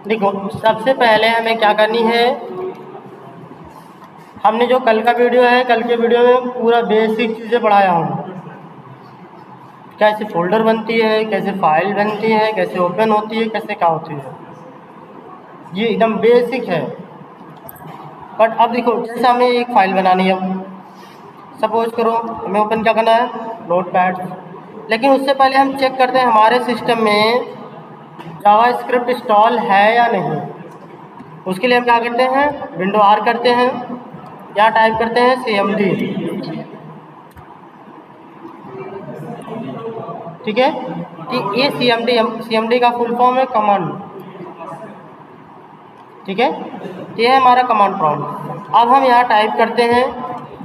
देखो, सबसे पहले हमें क्या करनी है, हमने जो कल का वीडियो है, कल के वीडियो में पूरा बेसिक चीज़ें पढ़ाया हूँ। कैसे फोल्डर बनती है, कैसे फाइल बनती है, कैसे ओपन होती है, कैसे क्या होती है, ये एकदम बेसिक है। बट अब देखो, जैसे हमें एक फ़ाइल बनानी है, सपोज करो हमें ओपन क्या करना है, नोटपैड। लेकिन उससे पहले हम चेक करते हैं हमारे सिस्टम में जावास्क्रिप्ट इंस्टॉल है या नहीं। उसके लिए हम क्या करते हैं, विंडो आर करते हैं, या टाइप करते हैं cmd। ठीक है, ये cmd का फुल फॉर्म है कमांड। ठीक है, ये है हमारा कमांड प्रॉम्प्ट। अब हम यहाँ टाइप करते हैं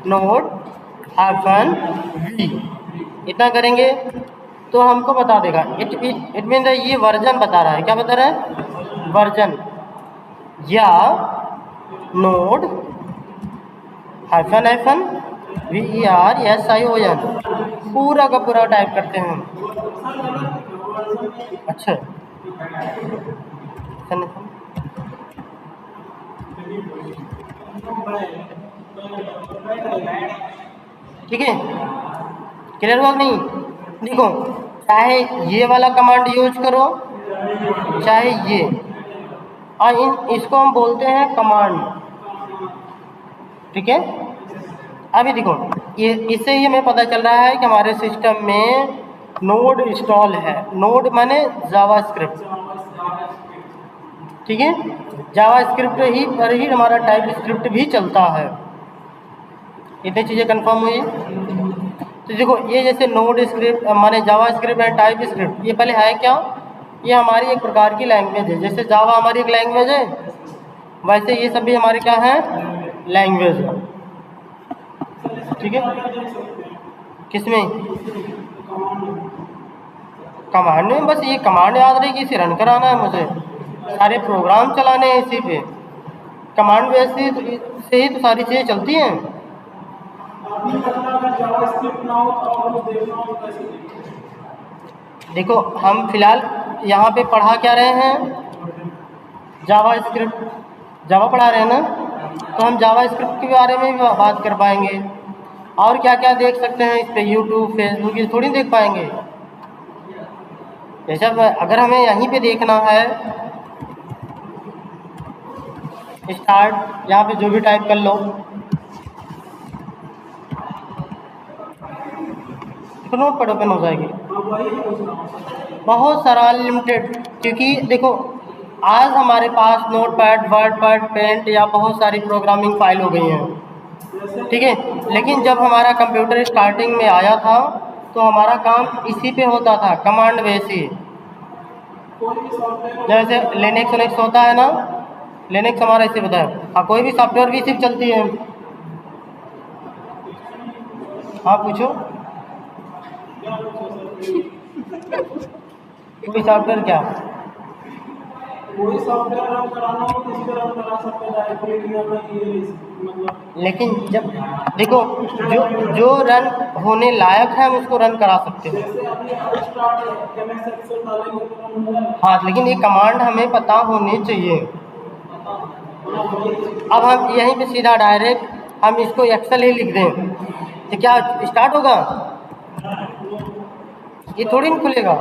node-v, इतना करेंगे तो हमको बता देगा, इट मीन ये वर्जन बता रहा है। क्या बता रहा है, वर्जन, या node -version पूरा का पूरा टाइप करते हैं। अच्छा, ठीक है, क्लियर हुआ नहीं? देखो, चाहे ये वाला कमांड यूज करो, चाहे ये, और इसको हम बोलते हैं कमांड। ठीक है, अभी देखो, ये इससे ही हमें पता चल रहा है कि हमारे सिस्टम में नोड इंस्टॉल है। नोड माने जावास्क्रिप्ट। ठीक है, जावास्क्रिप्ट ही पर ही हमारा टाइप स्क्रिप्ट भी चलता है। इतनी चीज़ें कंफर्म हुई। तो देखो, ये जैसे नोड स्क्रिप्ट माने जावास्क्रिप्ट एंड टाइप स्क्रिप्ट, ये पहले है क्या, ये हमारी एक प्रकार की लैंग्वेज है। जैसे जावा हमारी एक लैंग्वेज है, वैसे ये सब भी हमारे क्या है, लैंग्वेज है। ठीक है, किसमें, कमांड में। बस ये कमांड याद रही कि इसे रन कराना है मुझे, सारे प्रोग्राम चलाने हैं इसी पे। कमांड वैसे से ही तो सारी चीज़ें चलती हैं। देखो, हम फिलहाल यहाँ पे पढ़ा क्या रहे हैं, जावा स्क्रिप्ट, जावा पढ़ा रहे हैं ना, तो हम जावा स्क्रिप्ट के बारे में भी बात कर पाएंगे। और क्या क्या देख सकते हैं इस पे, यूट्यूब फेसबुक, ये थोड़ी देख पाएंगे। जैसे अगर हमें यहीं पे देखना है, स्टार्ट, यहाँ पे जो भी टाइप कर लो, तो नोटपैड ओपन हो जाएगी। बहुत सारा अनलिमिटेड, क्योंकि देखो आज हमारे पास नोटपैड, वर्डपैड, पेंट या बहुत सारी प्रोग्रामिंग फाइल हो गई हैं। ठीक है, लेकिन जब हमारा कंप्यूटर स्टार्टिंग में आया था तो हमारा काम इसी पे होता था, कमांड बेसिस। जैसे लिनक्स विनक्स होता है ना, लिनक्स हमारा इसे बताया। हाँ, कोई भी सॉफ्टवेयर भी सिर्फ चलती है। हाँ पूछो, कोई सॉफ्टवेयर क्या, कोई सॉफ्टवेयर रन कराना हो किसी तरह करा सकते हैं डायरेक्टली, मतलब। लेकिन जब देखो, जो रन होने लायक है हम उसको रन करा सकते हैं। हाँ, लेकिन ये कमांड हमें पता होनी चाहिए। अब हम यहीं पे सीधा डायरेक्ट हम इसको एक्सेल ही लिख दें तो क्या स्टार्ट होगा, ये थोड़ी नहीं खुलेगा।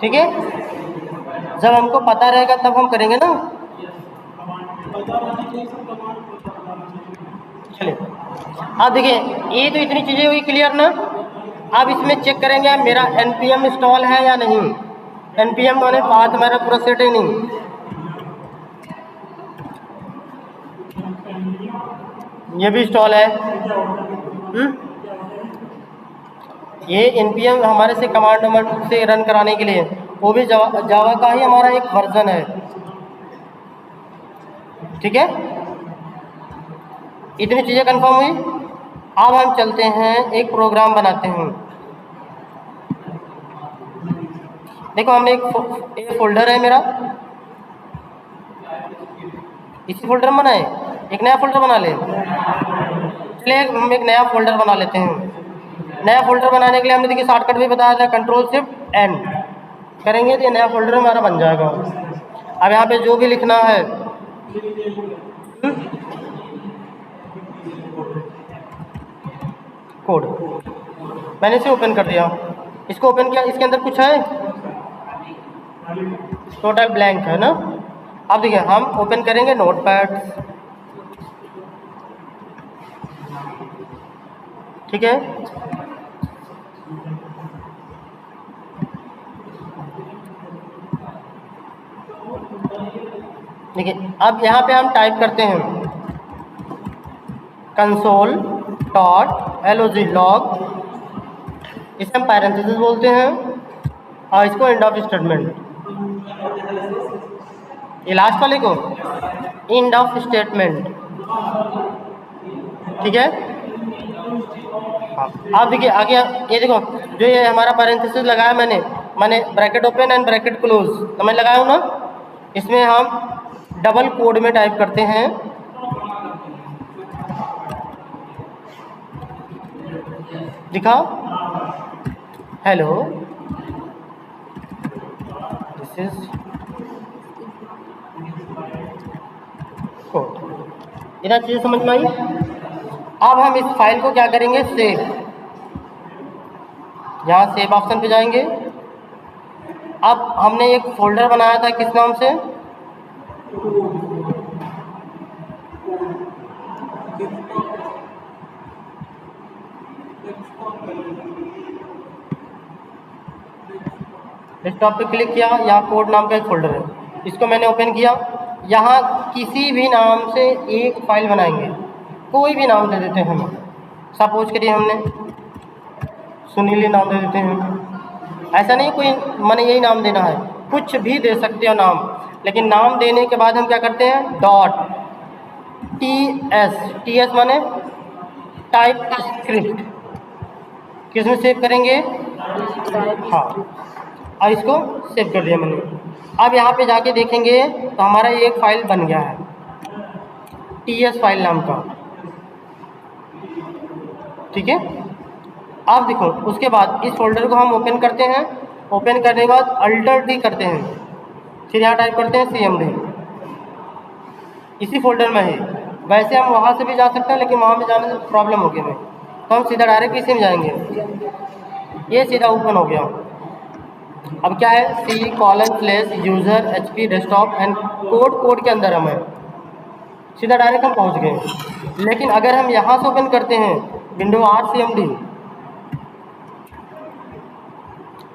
ठीक है, जब हमको पता रहेगा तब हम करेंगे ना। चलिए, अब देखिए, ये तो इतनी चीज़ें हुई क्लियर ना। अब इसमें चेक करेंगे मेरा npm इंस्टॉल है या नहीं। npm माने पाथ मेरा पूरा सेट है नहीं। ये भी इंस्टॉल है। ये npm हमारे से कमांड से रन कराने के लिए, वो भी जावा का ही हमारा एक वर्जन है। ठीक है, इतनी चीज़ें कंफर्म हुई। अब हम चलते हैं, एक प्रोग्राम बनाते हैं। देखो, हमने एक फोल्डर है मेरा, इसी फोल्डर में बनाए, एक नया फोल्डर बना ले। चलिए हम एक नया फोल्डर बना लेते हैं। नया फोल्डर बनाने के लिए हमने देखिए शॉर्टकट भी बताया था, Ctrl+Shift+N करेंगे तो ये नया फोल्डर हमारा बन जाएगा। अब यहाँ पे जो भी लिखना है कोड, मैंने इसे ओपन कर दिया, इसको ओपन किया, इसके अंदर कुछ है, टोटल ब्लैंक है ना। अब देखिए हम ओपन करेंगे नोटपैड, ठीक है। देखिए अब यहाँ पे हम टाइप करते हैं console.log, इसे हम पैरेंथेसिस बोलते हैं और इसको एंड ऑफ स्टेटमेंट, ये लास्ट वाले को एंड ऑफ स्टेटमेंट, ठीक है। हाँ अब देखिए आगे ये देखो, जो ये हमारा पैरेंथेसिस लगाया मैंने bracket open and bracket close तो मैं लगाया हूँ ना, इसमें हम डबल कोड में टाइप करते हैं दिखाओ, हेलो दिस इज कोड। इतना चीज़ समझ में आई। अब हम इस फाइल को क्या करेंगे, सेव, यहाँ सेव ऑप्शन पे जाएंगे। अब हमने एक फोल्डर बनाया था किस नाम से, डेस्कटॉप पे क्लिक किया, यहाँ कोड नाम का एक फोल्डर है, इसको मैंने ओपन किया। यहाँ किसी भी नाम से एक फाइल बनाएंगे, कोई भी नाम दे देते हैं हम, सपोज करिए हमने सुनील नाम दे देते हैं, ऐसा नहीं कोई मैंने यही नाम देना है, कुछ भी दे सकते हो नाम, लेकिन नाम देने के बाद हम क्या करते हैं .ts माने टाइप स्क्रिप्ट, किसमें सेव करेंगे, हाँ, और इसको सेव कर दिया मैंने। अब यहाँ पे जाके देखेंगे तो हमारा एक फाइल बन गया है TS फाइल नाम का, ठीक है। अब देखो उसके बाद इस फोल्डर को हम ओपन करते हैं, ओपन करने के बाद Alt+D करते हैं, फिर यहाँ टाइप करते हैं CMD, इसी फोल्डर में है। वैसे हम वहाँ से भी जा सकते हैं लेकिन वहाँ पे जाने से प्रॉब्लम होगी हमें, तो हम सीधा डायरेक्ट इसी में जाएंगे, ये सीधा ओपन हो गया। अब क्या है C:/user HP desktop and code के अंदर हमें सीधा डायरेक्ट हम पहुंच गए। लेकिन अगर हम यहाँ से ओपन करते हैं विंडो RCMD,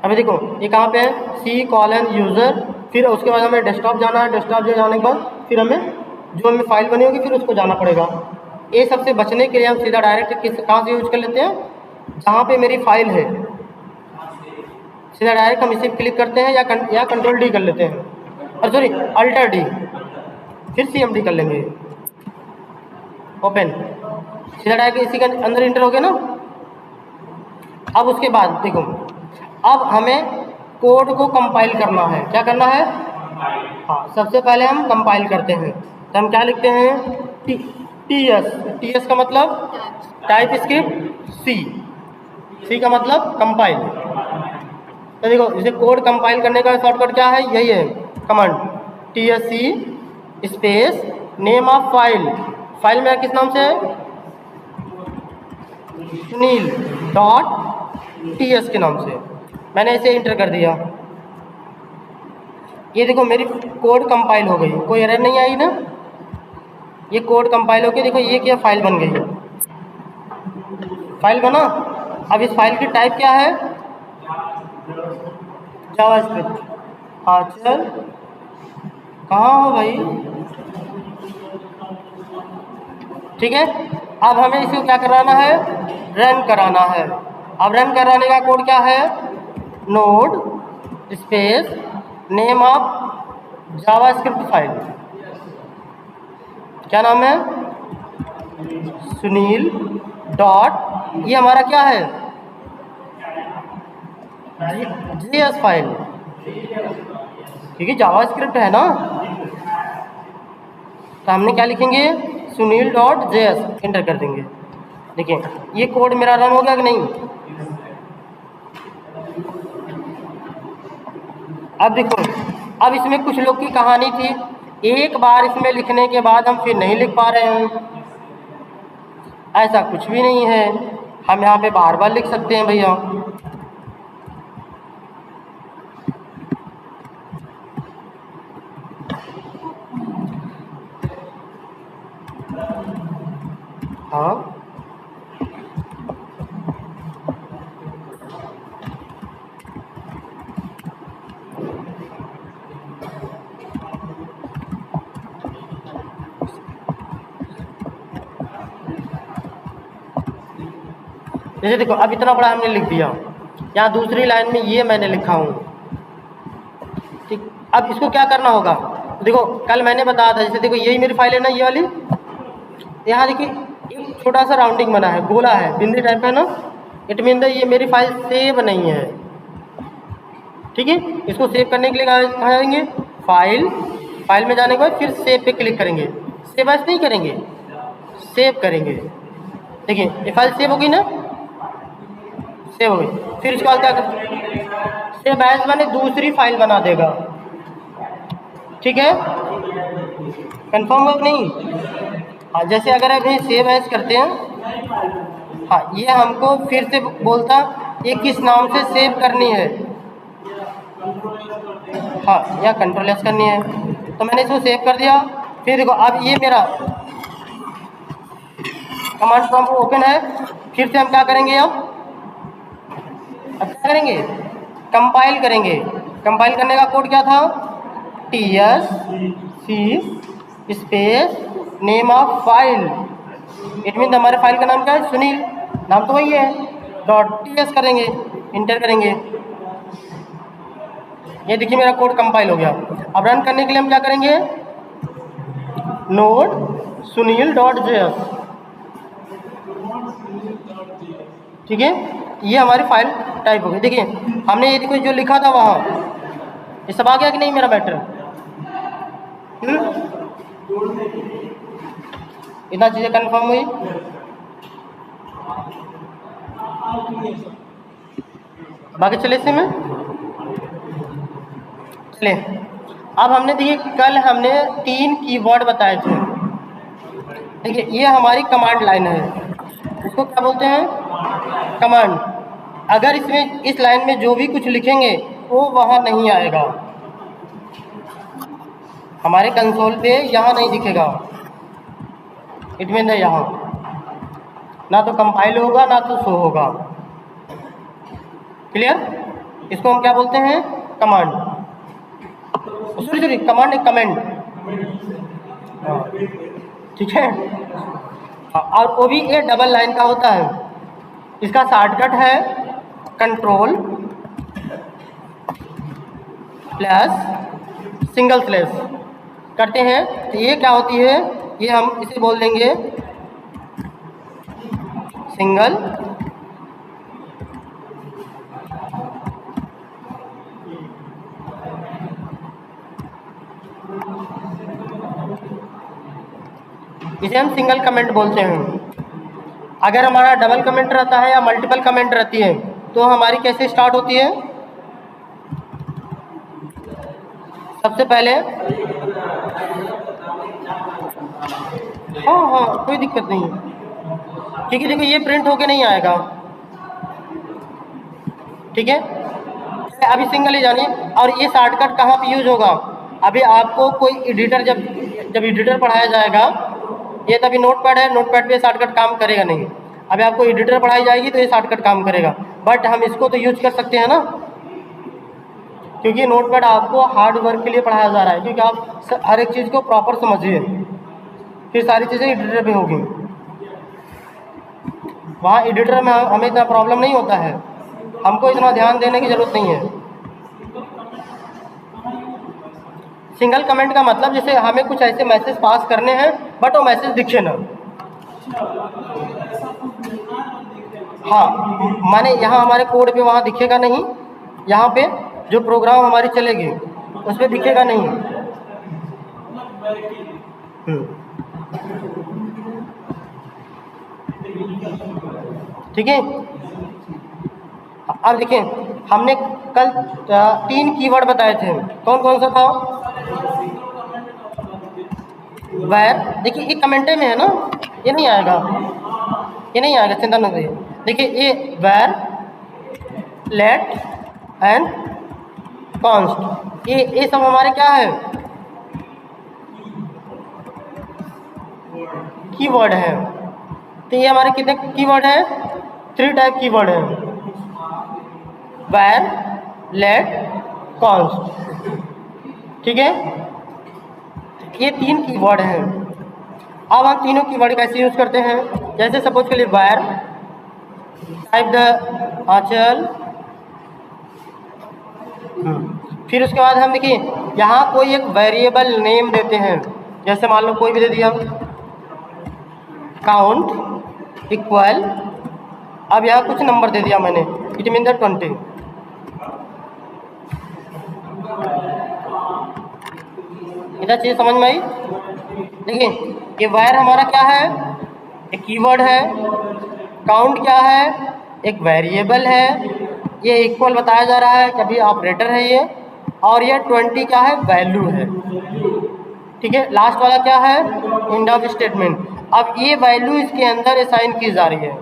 अभी देखो ये कहाँ पे है C:/user, फिर उसके बाद हमें डेस्कटॉप जाना है, डेस्कटॉप जाने के बाद फिर हमें जो हमें फाइल बनी होगी फिर उसको जाना पड़ेगा। ये सबसे बचने के लिए हम सीधा डायरेक्ट कहाँ से यूज कर लेते हैं, जहाँ पे मेरी फाइल है सीधा डायरेक्ट हम इसे क्लिक करते हैं या Ctrl+D कर लेते हैं, और सॉरी Alt+D, फिर CMD कर लेंगे, ओपन, सीधा डायरेक्ट इसी के अंदर इंटर हो गया ना। अब उसके बाद देखो अब हमें कोड को कंपाइल करना है, क्या करना है, हाँ सबसे पहले हम कंपाइल करते हैं, तो हम क्या लिखते हैं TS का मतलब टाइप स्क्रिप्ट, C का मतलब कंपाइल। तो देखो इसे कोड कंपाइल करने का शॉर्टकट क्या है, यही है command TSC space name of file, file मेरा किस नाम से है, sunil.ts के नाम से, मैंने इसे इंटर कर दिया। ये देखो मेरी कोड कंपाइल हो गई, कोई एरर नहीं आई ना, ये कोड कंपाइल हो गई। देखो ये क्या फाइल बन गई, फाइल बना। अब इस फाइल की टाइप क्या है, जावास्क्रिप्ट। हाँ चल कहाँ हो भाई, ठीक है। अब हमें इसे क्या कराना है, रन कराना है। अब रन कराने का कोड क्या है, node space name of JavaScript file, क्या नाम है, सुनील डॉट, ये हमारा क्या है JS फाइल, क्योंकि जावास्क्रिप्ट है ना, तो हमने क्या लिखेंगे sunil.js, इंटर कर देंगे। देखिए ये कोड मेरा रन हो गया कि नहीं। अब देखो, अब इसमें कुछ लोग की कहानी थी, एक बार इसमें लिखने के बाद हम फिर नहीं लिख पा रहे हैं। ऐसा कुछ भी नहीं है, हम यहाँ पे बार बार लिख सकते हैं भैया। हाँ जैसे देखो अब इतना बड़ा हमने लिख दिया, यहाँ दूसरी लाइन में ये मैंने लिखा हूँ, ठीक। अब इसको क्या करना होगा, देखो कल मैंने बताया था, जैसे देखो यही मेरी फाइल है ना, ये वाली, यहाँ देखिए एक छोटा सा राउंडिंग बना है, गोला है, बिंदी टाइप है ना, इट मीन ये मेरी फाइल सेव नहीं है, ठीक है। इसको सेव करने के लिए कहाँ जाएंगे, फाइल में जाने के बाद फिर सेव पे क्लिक करेंगे, सेव एज नहीं करेंगे, सेव करेंगे। देखिए ये फाइल सेव होगी ना, सेव हो गई। फिर इसके बाद क्या कर, सेव एज मैंने दूसरी फाइल बना देगा, ठीक है, कंफर्म हो कि नहीं। हाँ जैसे अगर अभी सेव एज करते हैं, हाँ ये हमको फिर से बोलता ये किस नाम से सेव करनी है, हाँ या कंट्रोल एस करनी है, तो मैंने इसको सेव कर दिया। फिर देखो अब ये मेरा कमांड प्रॉम्प्ट ओपन है, फिर से हम क्या करेंगे, अब क्या करेंगे, कंपाइल करेंगे। कंपाइल करने का कोड क्या था, TSC space name of file, it mean हमारे फाइल का नाम क्या है, सुनील, नाम तो वही है, .ts करेंगे, इंटर करेंगे। ये देखिए मेरा कोड कंपाइल हो गया। अब रन करने के लिए हम क्या करेंगे, नोड sunil.js, ठीक है, ये हमारी फाइल टाइप हो गई। देखिए हमने ये देखो जो लिखा था वहाँ, ये सब आ गया कि नहीं मेरा मैटर, इतना चीज़ें कंफर्म हुई। बाकी चले से में चले। अब हमने देखिए कल हमने 3 कीवर्ड बताए थे, देखिए ये हमारी कमांड लाइन है, इसको क्या बोलते हैं, कमांड। अगर इसमें इस लाइन में जो भी कुछ लिखेंगे वो वहाँ नहीं आएगा, हमारे कंसोल पे यहाँ नहीं दिखेगा, इट मीन यहाँ ना तो कंपाइल होगा ना तो शो होगा, क्लियर। इसको हम क्या बोलते हैं, कमांड, सॉरी कमांड एक कमेंट, ठीक है। और वो भी ये डबल लाइन का होता है, इसका शॉर्टकट है कंट्रोल प्लस सिंगल स्लैश करते हैं, तो ये क्या होती है, ये हम इसे बोल देंगे सिंगल इसे हम सिंगल कमेंट बोलते हैं। अगर हमारा डबल कमेंट रहता है या मल्टीपल कमेंट रहती है तो हमारी कैसे स्टार्ट होती है, सबसे पहले हाँ कोई दिक्कत नहीं है, क्योंकि देखो ये प्रिंट होके नहीं आएगा, ठीक है। अभी सिंगल ही जानिए, और ये शॉर्टकट कहाँ पे यूज होगा, अभी आपको कोई एडिटर जब एडिटर पढ़ाया जाएगा, ये तभी नोटपैड है, नोटपैड पे शॉर्टकट काम करेगा नहीं, अभी आपको एडिटर पढ़ाई जाएगी तो ये शॉर्टकट काम करेगा, बट हम इसको तो यूज कर सकते हैं ना, क्योंकि नोटपैड आपको हार्ड वर्क के लिए पढ़ाया जा रहा है, क्योंकि आप हर एक चीज़ को प्रॉपर समझिए, फिर सारी चीज़ें एडिटर पे होगी। वहाँ एडिटर में हमें इतना प्रॉब्लम नहीं होता है, हमको इतना ध्यान देने की ज़रूरत नहीं है। सिंगल कमेंट का मतलब जैसे हमें कुछ ऐसे मैसेज पास करने हैं बट वो मैसेज दिखे ना, हाँ माने यहाँ हमारे कोड पे वहाँ दिखेगा नहीं, यहाँ पे जो प्रोग्राम हमारी चलेगी उस पर दिखेगा नहीं। ठीक है। अब देखिए हमने कल 3 कीवर्ड बताए थे, कौन कौन सा था? वैर, देखिए ये कमेंटे में है ना, ये नहीं आएगा, ये नहीं आएगा, चिंता न करिए। देखिए ये वैर, लेट एंड कॉन्स्ट, ये सब हमारे क्या है? कीवर्ड है। तो ये हमारे कितने कीवर्ड हैं? 3 टाइप कीवर्ड है, वैर, लेट, कॉन्स्ट, ठीक है। ये 3 कीवर्ड हैं। अब हम तीनों कीवर्ड कैसे यूज करते हैं? जैसे सपोज के लिए वैर, टाइप द आंचल, फिर उसके बाद हम देखिए यहाँ कोई एक वेरिएबल नेम देते हैं, जैसे मान लो कोई भी दे दिया, काउंट इक्वल, अब यहाँ कुछ नंबर दे दिया मैंने, इट मीन द 20। इधर चीज़ समझ में आई? देखिए ये वायर हमारा क्या है? एक कीवर्ड है। काउंट क्या है? एक वेरिएबल है। ये इक्वल बताया जा रहा है, कभी ऑपरेटर है ये, और ये 20 क्या है? वैल्यू है, ठीक है। लास्ट वाला क्या है? End of statement. अब ये वैल्यू इसके अंदर असाइन की जा रही है,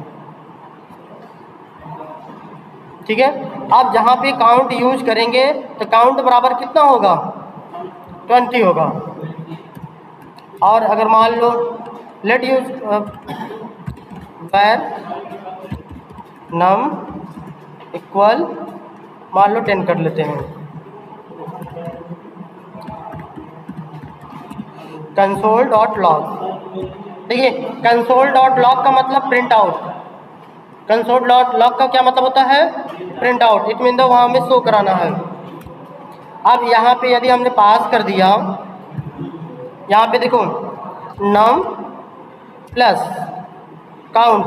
ठीक है। अब जहाँ पे काउंट यूज करेंगे तो काउंट बराबर कितना होगा? 20 होगा। और अगर मान लो लेट यूज वैर नम इक्वल, मान लो 10 कर लेते हैं, कंसोल डॉट लॉग। देखिए कंसोल डॉट लॉग का मतलब print out, console dot log का क्या मतलब होता है? प्रिंट आउट, इट मीन वहाँ हमें शो कराना है। अब यहाँ पे यदि हमने पास कर दिया, यहाँ पे देखो नम प्लस काउंट,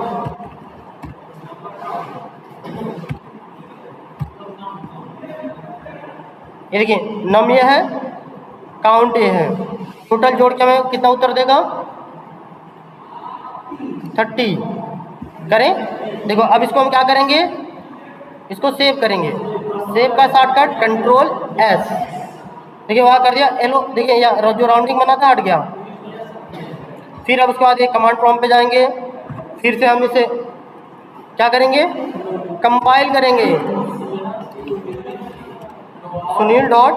ये देखिए नम ये है, काउंट ये है, टोटल जोड़ के हमें कितना उत्तर देगा? 30 करें। देखो अब इसको हम क्या करेंगे? इसको सेव करेंगे। सेव का शॉर्टकट कंट्रोल एस, देखिए वहाँ कर दिया एलो, देखिए यहाँ जो राउंडिंग बना था हट गया। फिर अब उसके बाद एक कमांड प्रॉम्प्ट पे जाएंगे, फिर से हम इसे क्या करेंगे? कंपाइल करेंगे, सुनील डॉट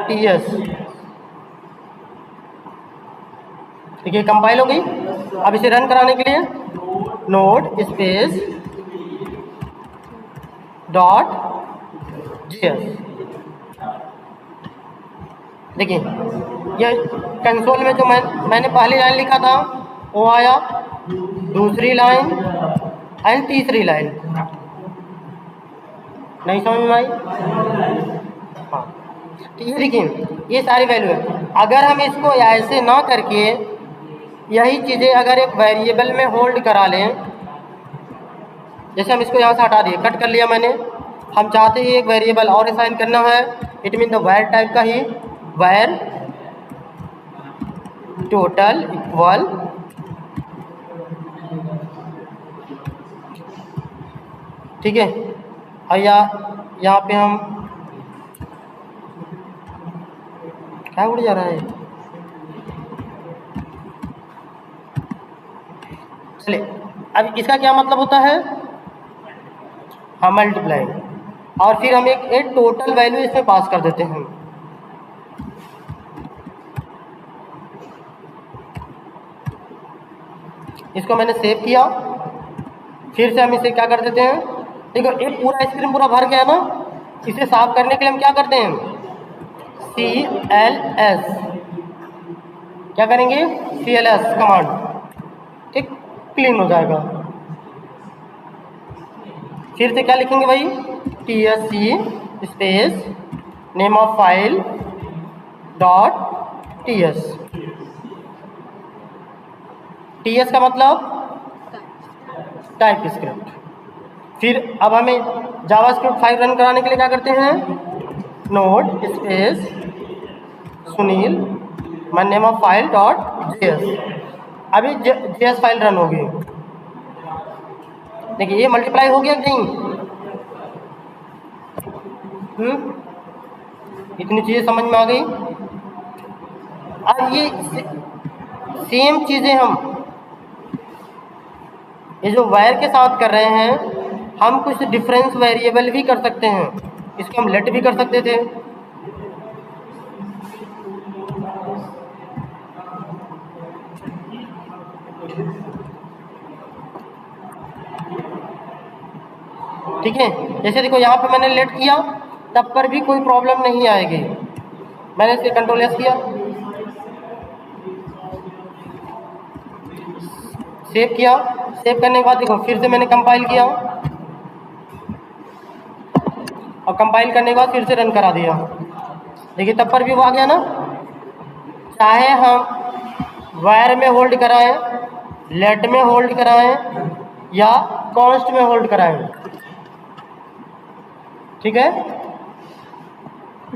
टीएस, देखिए कंपाइल हो गई। अब इसे रन कराने के लिए नोड स्पेस डॉट जीएस, देखिए ये कंसोल में जो मैंने पहली लाइन लिखा था वो आया, दूसरी लाइन एंड तीसरी लाइन। नहीं समझ में आई? हाँ, तो ये देखिए ये सारी वैल्यू है। अगर हम इसको ऐसे ना करके यही चीज़ें अगर एक वेरिएबल में होल्ड करा लें, जैसे हम इसको यहाँ से हटा दिए, कट कर लिया मैंने, हम चाहते हैं एक वेरिएबल और असाइन करना है, it mean the wire type का ही, वायर टोटल इक्वल ठीक है। और यहाँ पे हम क्या उड़ जा रहा है? चलिए अब इसका क्या मतलब होता है? हाँ मल्टीप्लाई, और फिर हम एक टोटल वैल्यू इसमें पास कर देते हैं। इसको मैंने सेव किया, फिर से हम इसे क्या कर देते हैं? देखो एक पूरा स्क्रीन पूरा भर गया ना, इसे साफ करने के लिए हम क्या करते हैं? CLS, क्या करेंगे? CLS कमांड, ठीक, क्लीन हो जाएगा। फिर से क्या लिखेंगे भाई? TSC space name of file dot TS, TS का मतलब टाइप स्क्रिप्ट। फिर अब हमें जावास्क्रिप्ट फाइल रन कराने के लिए क्या करते हैं? Node space Sunil my name of file dot JS, अभी JS फाइल रन होगी। देखिए ये मल्टीप्लाई हो गया कि नहीं? इतनी चीज़ें समझ में आ गई। अब ये सेम चीज़ें ये जो वायर के साथ कर रहे हैं, हम कुछ डिफरेंस वेरिएबल भी कर सकते हैं। इसको हम लेट भी कर सकते थे। ठीक है, जैसे देखो यहाँ पे मैंने लेट किया, तब पर भी कोई प्रॉब्लम नहीं आएगी। मैंने इसे कंट्रोल एस किया, सेव किया। सेव करने के बाद देखो फिर से मैंने कंपाइल किया, और कंपाइल करने के बाद फिर से रन करा दिया। देखिए तब पर भी वो आ गया ना। चाहे हम वायर में होल्ड कराएं, लेट में होल्ड कराएं, या कॉन्स्ट में होल्ड कराएं, ठीक है,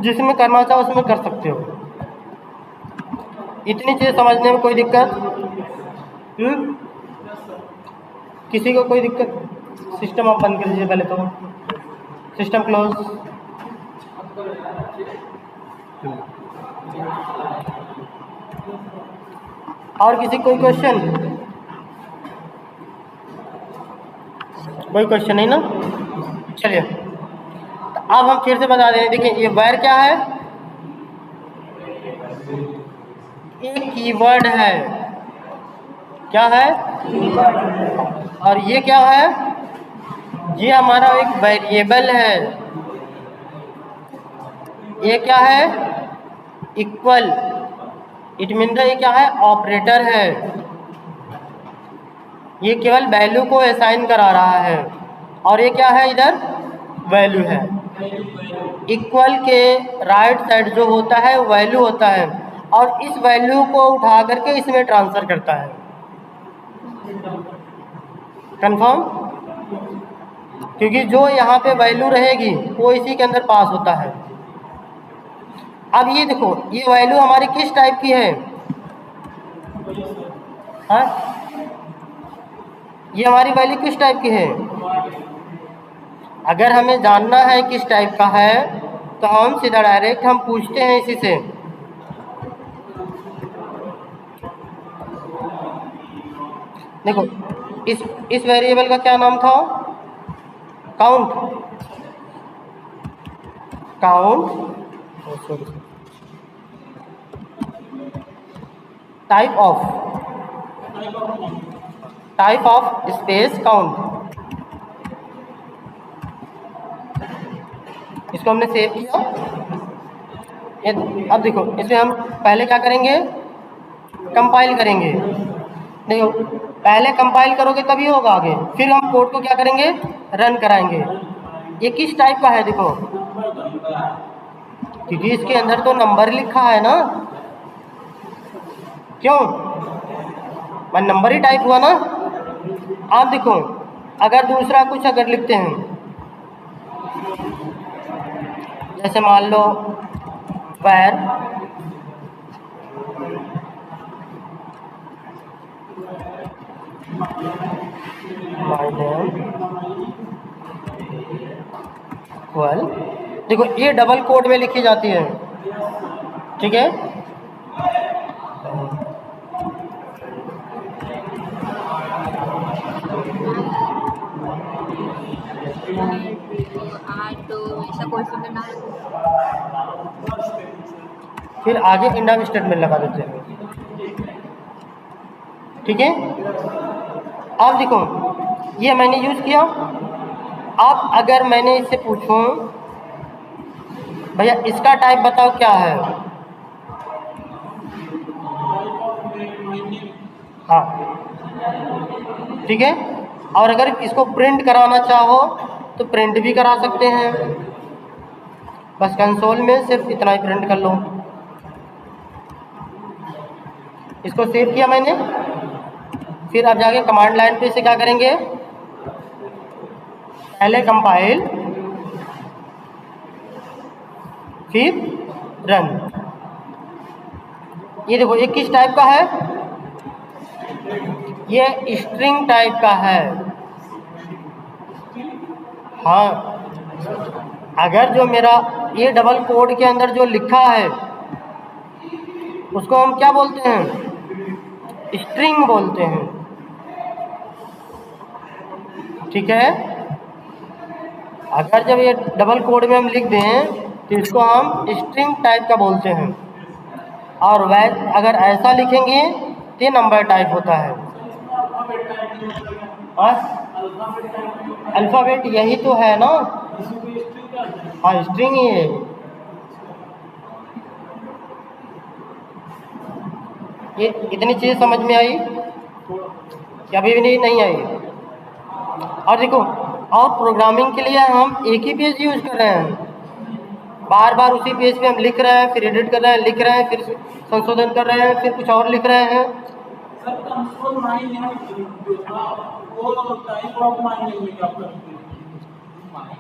जिसमें करना चाहो उसमें कर सकते हो। इतनी चीज़ समझने में कोई दिक्कत? किसी को कोई दिक्कत? सिस्टम आप बंद कर दीजिए पहले तो, सिस्टम क्लोज। और किसी कोई क्वेश्चन? कोई क्वेश्चन नहीं ना? चलिए तो अब हम फिर से बता दें। देखिए ये वायर क्या है? एक कीवर्ड है। क्या है? और ये क्या है? ये हमारा एक वेरिएबल है। ये क्या है? इक्वल। इट मीन ये क्या है? ऑपरेटर है। ये केवल वैल्यू को असाइन करा रहा है। और ये क्या है? इधर वैल्यू है। इक्वल के राइट साइड जो होता है वो वैल्यू होता है, और इस वैल्यू को उठा करके इसमें ट्रांसफर करता है। कंफर्म? क्योंकि जो यहाँ पे वैल्यू रहेगी वो इसी के अंदर पास होता है। अब ये देखो ये वैल्यू हमारी किस टाइप की है? हाँ, ये हमारी वैल्यू किस टाइप की है? अगर हमें जानना है किस टाइप का है तो हम सीधा डायरेक्ट हम पूछते हैं इसी से। देखो इस वेरिएबल का क्या नाम था? Count. Count type of space count. इसको हमने सेव किया। अब देखो इसमें हम पहले क्या करेंगे? कंपाइल करेंगे। देखो पहले कंपाइल करोगे तभी होगा आगे, फिर हम कोड को क्या करेंगे? रन कराएंगे। ये किस टाइप का है? देखो क्योंकि इसके अंदर तो नंबर लिखा है ना, क्यों? मैं नंबर ही टाइप हुआ ना। आप देखो अगर दूसरा कुछ अगर लिखते हैं, जैसे मान लो वायर इक्वल, देखो ये डबल कोड में लिखी जाती है, ठीक है। फिर आगे इंड ऑफ स्टेटमेंट लगा देते हैं, ठीक है। अब देखो ये मैंने यूज किया। अब अगर मैंने इससे पूछूं भैया इसका टाइप बताओ क्या है, हाँ ठीक है। और अगर इसको प्रिंट कराना चाहो तो प्रिंट भी करा सकते हैं, बस कंसोल में सिर्फ इतना ही प्रिंट कर लो। इसको सेव किया मैंने। फिर अब जाके कमांड लाइन पे इसे क्या करेंगे? पहले कंपाइल फिर रन। ये देखो ये किस टाइप का है? ये स्ट्रिंग टाइप का है। हाँ, अगर जो मेरा ये डबल कोड के अंदर जो लिखा है उसको हम क्या बोलते हैं? स्ट्रिंग बोलते हैं। ठीक है, अगर जब ये डबल कोड में हम लिख दें तो इसको हम स्ट्रिंग टाइप का बोलते हैं, और वह अगर ऐसा लिखेंगे तो ये नंबर टाइप होता है। और अल्फ़ाबेट यही तो है ना, हाँ स्ट्रिंग ही है। ये इतनी चीज़ समझ में आई क्या? अभी भी नहीं आई? और देखो, और प्रोग्रामिंग के लिए हम एक ही पेज यूज कर रहे हैं, बार बार उसी पेज पे हम लिख रहे हैं, फिर एडिट कर रहे हैं, लिख रहे हैं, फिर संशोधन कर रहे हैं, फिर कुछ और लिख रहे हैं। सर कंसोल माइनिंग है वो टाइप ऑफ माइनिंग में क्या करते हैं?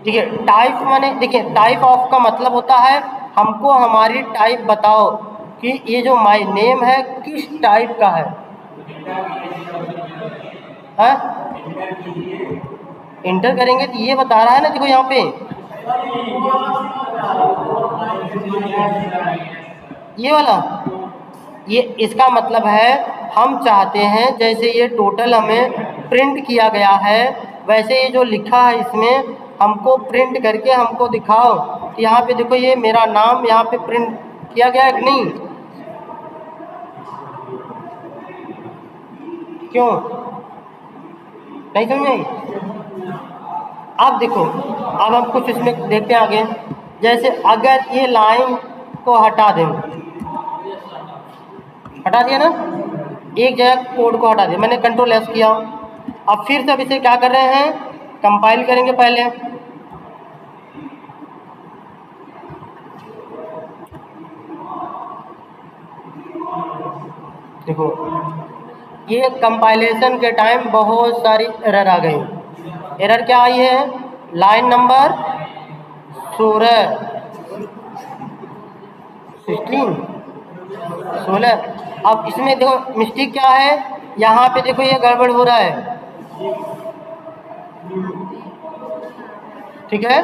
ठीक है, टाइप माने देखिए, टाइप ऑफ का मतलब होता है हमको हमारी टाइप बताओ कि ये जो माय नेम है किस टाइप का है। इंटर करेंगे तो ये बता रहा है ना, देखो यहाँ पे ये वाला, ये इसका मतलब है हम चाहते हैं जैसे ये टोटल हमें प्रिंट किया गया है वैसे ये जो लिखा है इसमें हमको प्रिंट करके हमको दिखाओ कि यहाँ पे देखो ये मेरा नाम यहाँ पे प्रिंट किया गया है कि नहीं। क्यों नहीं समझ आई? अब देखो, अब हम कुछ इसमें देखते हैं आगे। जैसे अगर ये लाइन को हटा दें, हटा दिया ना, एक जगह कोड को हटा दिया, मैंने कंट्रोल एस किया। अब फिर से अब इसे क्या कर रहे हैं, कंपाइल करेंगे पहले। देखो ये कंपाइलेशन के टाइम बहुत सारी एरर आ गई। एरर क्या आई है? Line number 16। अब इसमें देखो मिस्टेक क्या है, यहाँ पे देखो ये गड़बड़ हो रहा है। ठीक है,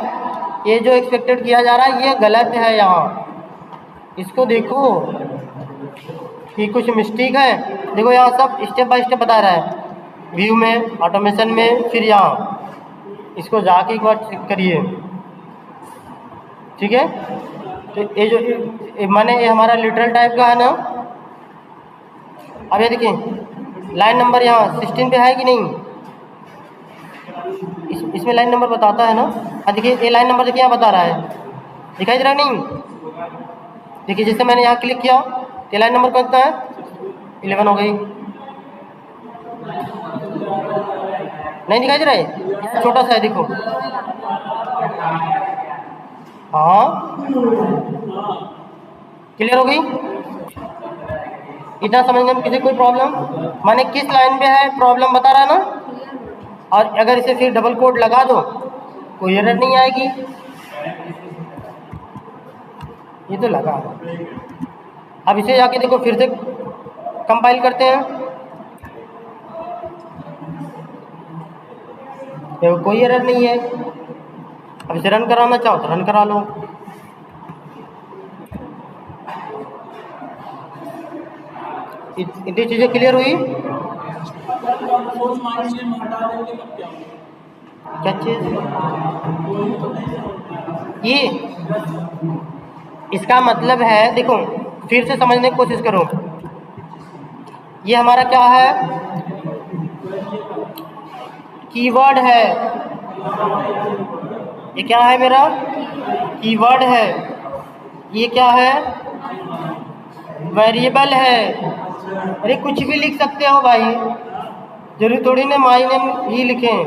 ये जो एक्सपेक्टेड किया जा रहा है ये गलत है। यहाँ इसको देखो कि कुछ मिस्टेक है। देखो यहाँ सब स्टेप बाय स्टेप बता रहा है, व्यू में, ऑटोमेशन में, फिर यहाँ इसको जाके एक बार चेक करिए। ठीक है, तो ये जो माने ये हमारा लिटरल टाइप का है ना। अब ये देखिए लाइन नंबर यहाँ 16 पे है कि नहीं, इसमें लाइन नंबर बताता है ना। हाँ देखिए ये लाइन नंबर देखिए यहाँ बता रहा है, दिखाई दे रहा नहीं? देखिए जैसे मैंने यहाँ क्लिक किया ये लाइन नंबर कितना है, 11 हो गई। नहीं दिखाई दे रहा है, यहाँ छोटा सा है देखो। हाँ क्लियर हो गई? इतना समझने में किसी कोई प्रॉब्लम? माने किस लाइन पे है प्रॉब्लम बता रहा है ना। और अगर इसे फिर डबल कोड लगा दो कोई एरर नहीं आएगी। ये तो लगा। अब इसे जाके देखो फिर से कंपाइल करते हैं, देखो कोई एरर नहीं है। अब इसे रन कराना चाहो तो रन करा लो। इतनी चीज़ें क्लियर हुई? क्या चीज़? ये इसका मतलब है, देखो फिर से समझने की कोशिश करो। ये हमारा क्या है? कीवर्ड है। ये क्या है मेरा? कीवर्ड है। ये क्या है? वेरिएबल है। अरे कुछ भी लिख सकते हो भाई, जरूरी थोड़ी ना माय नेम ही लिखें।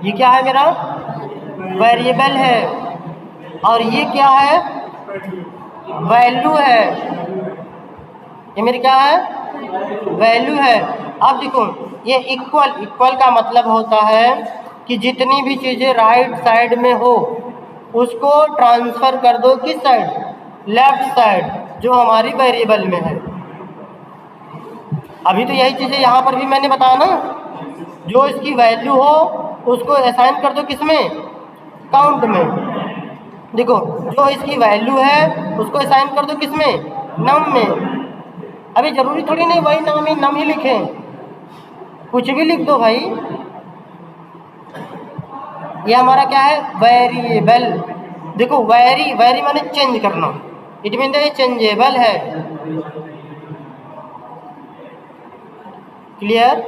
ये क्या है मेरा? वेरिएबल है। और ये क्या है? वैल्यू है। ये मेरी क्या है? वैल्यू है। अब देखो ये इक्वल का मतलब होता है कि जितनी भी चीज़ें राइट साइड में हो उसको ट्रांसफ़र कर दो किस साइड? लेफ्ट साइड, जो हमारी वेरिएबल में है। अभी तो यही चीज़ें यहाँ पर भी मैंने बताया ना, जो इसकी वैल्यू हो उसको असाइन कर दो किसमें, काउंट में। देखो जो इसकी वैल्यू है उसको असाइन कर दो किसमें, नम में। अभी जरूरी थोड़ी नहीं वही नम ही लिखें, कुछ भी लिख दो भाई। ये हमारा क्या है, वेरिएबल। देखो वेरी माने चेंज करना, इट मीन ये चेंजेबल है। क्लियर।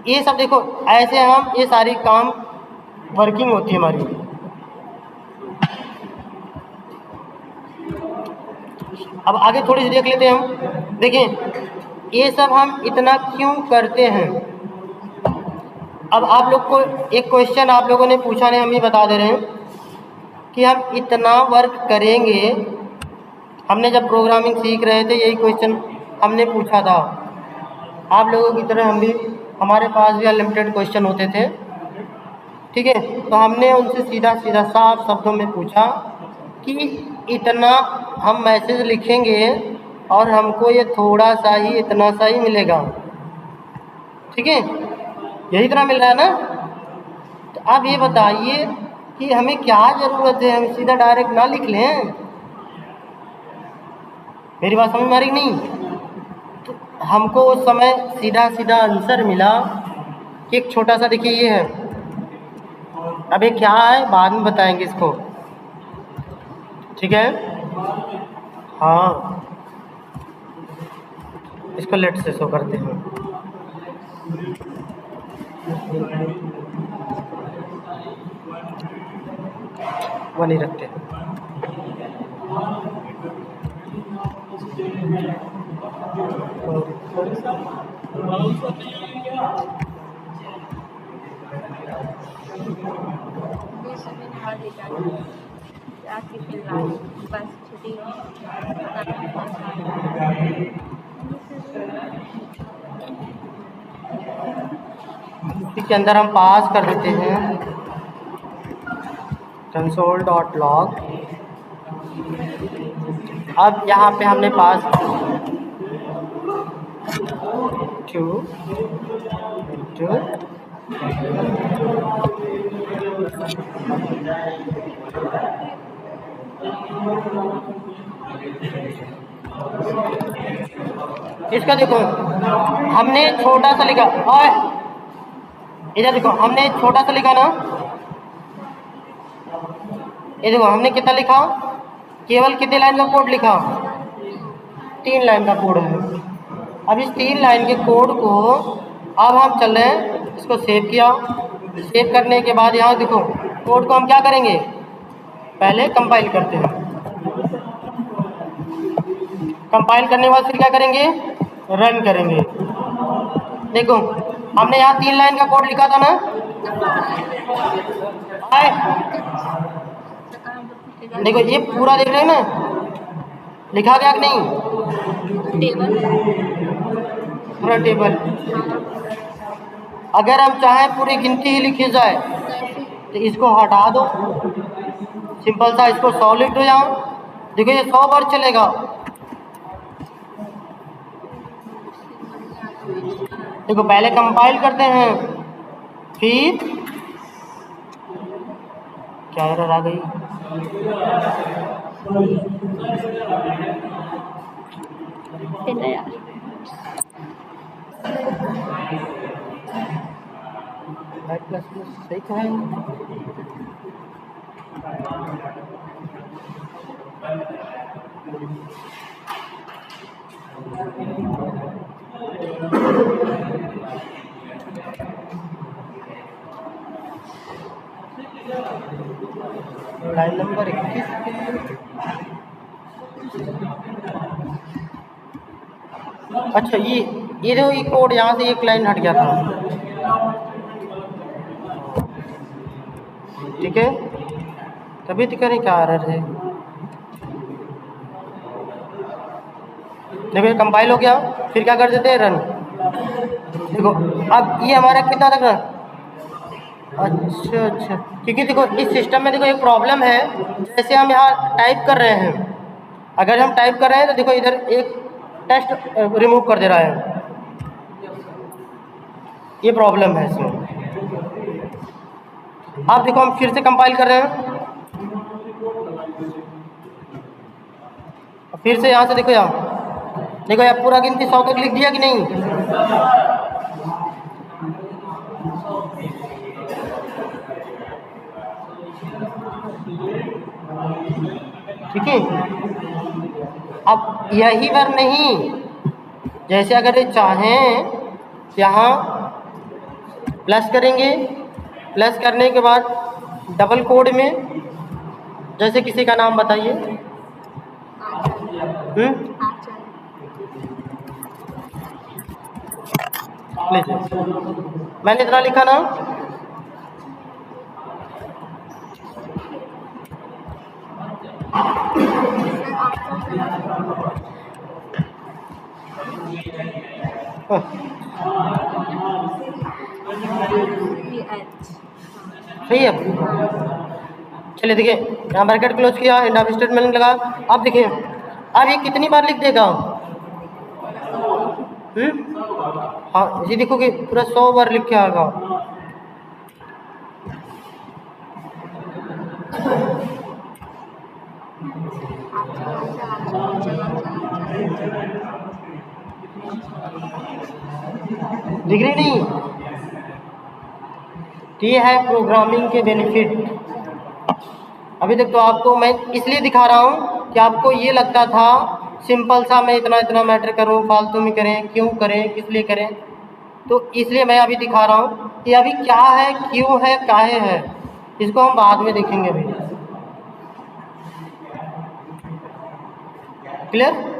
ये सब देखो ऐसे हम ये सारी काम वर्किंग होती है हमारी। अब आगे थोड़ी सी देख लेते हैं हम। देखें ये सब हम इतना क्यों करते हैं। अब आप लोग को एक क्वेश्चन आप लोगों ने पूछा नहीं, हम ये बता दे रहे हैं कि हम इतना वर्क करेंगे। हमने जब प्रोग्रामिंग सीख रहे थे यही क्वेश्चन हमने पूछा था। आप लोगों की तरह हम भी, हमारे पास भी अनलिमिटेड क्वेश्चन होते थे, ठीक है। तो हमने उनसे सीधा सीधा साफ शब्दों में पूछा कि इतना हम मैसेज लिखेंगे और हमको ये थोड़ा सा ही, इतना सा ही मिलेगा, ठीक है। यही तरह मिल रहा है ना। तो अब ये बताइए कि हमें क्या ज़रूरत है, हम सीधा डायरेक्ट ना लिख लें। मेरी बात समझ में आ रही नहीं। तो हमको उस समय सीधा सीधा आंसर मिला कि एक छोटा सा, देखिए ये है। अब ये क्या है बाद में बताएंगे इसको, ठीक है। हाँ इसको लेट से शो करते हैं। वो नहीं रखते हैं। इसके अंदर हम पास कर देते हैं console.log। अब यहाँ पे हमने पास टू इसका देखो हमने छोटा सा लिखा, और इधर देखो हमने छोटा सा लिखा ना। ये देखो हमने कितना लिखा, केवल कितने लाइन का कोड लिखा, 3 लाइन का कोड है। अब इस 3 लाइन के कोड को अब हम चल रहे हैं, इसको सेव किया। सेव करने के बाद यहाँ देखो कोड को हम क्या करेंगे, पहले कंपाइल करते हैं। कंपाइल करने के बाद फिर क्या करेंगे, रन करेंगे। देखो हमने यहाँ 3 लाइन का कोड लिखा था ना, देखो ये पूरा देख रहे हैं ना, लिखा गया कि नहीं, पूरा टेबल। अगर हम चाहें पूरी गिनती ही लिखी जाए तो इसको हटा दो, सिंपल सा इसको 100 लिख दो यहाँ। देखो ये 100 बार चलेगा। देखो पहले कंपाइल करते हैं, फिर क्या एरर आ गई, प्लस सही तो है। Line number 21। अच्छा ये जो ये कोड यहाँ से एक लाइन हट गया था, ठीक है। तभी तो करें क्या एरर है। देखो ये कंपाइल हो गया, फिर क्या कर देते हैं, रन। देखो अब ये हमारा कितना तक रन, अच्छा क्योंकि देखो इस सिस्टम में देखो एक प्रॉब्लम है। जैसे हम यहाँ टाइप कर रहे हैं, अगर हम टाइप कर रहे हैं तो देखो इधर एक टेक्स्ट रिमूव कर दे रहा है, ये प्रॉब्लम है इसमें। आप देखो हम फिर से कंपाइल कर रहे हैं, फिर से यहाँ से देखो यहाँ, देखो यहाँ पूरा गिनती 100 तक लिख दिया कि नहीं? ठीक है। अब यही बार नहीं, जैसे अगर ये चाहें यहाँ प्लस करेंगे, प्लस करने के बाद डबल कोड में, जैसे किसी का नाम बताइए, मैंने इतना लिखा ना, सही है। चलिए देखिए, यहाँ ब्रैकेट क्लोज किया, एंड ऑफ स्टेटमेंट लगा। अब देखिए अब ये कितनी बार लिख देगा? हाँ ये देखो कि पूरा 100 बार लिख के आएगा। दिख रही नहीं? ये है प्रोग्रामिंग के बेनिफिट। अभी तक तो आपको मैं इसलिए दिखा रहा हूँ कि आपको ये लगता था सिंपल सा, मैं इतना इतना मैटर करूँ, फालतू में करें, क्यों करें, किस लिए करें, तो इसलिए मैं अभी दिखा रहा हूँ कि अभी क्या है, क्यों है, काहे है, इसको हम बाद में देखेंगे अभी। क्लियर?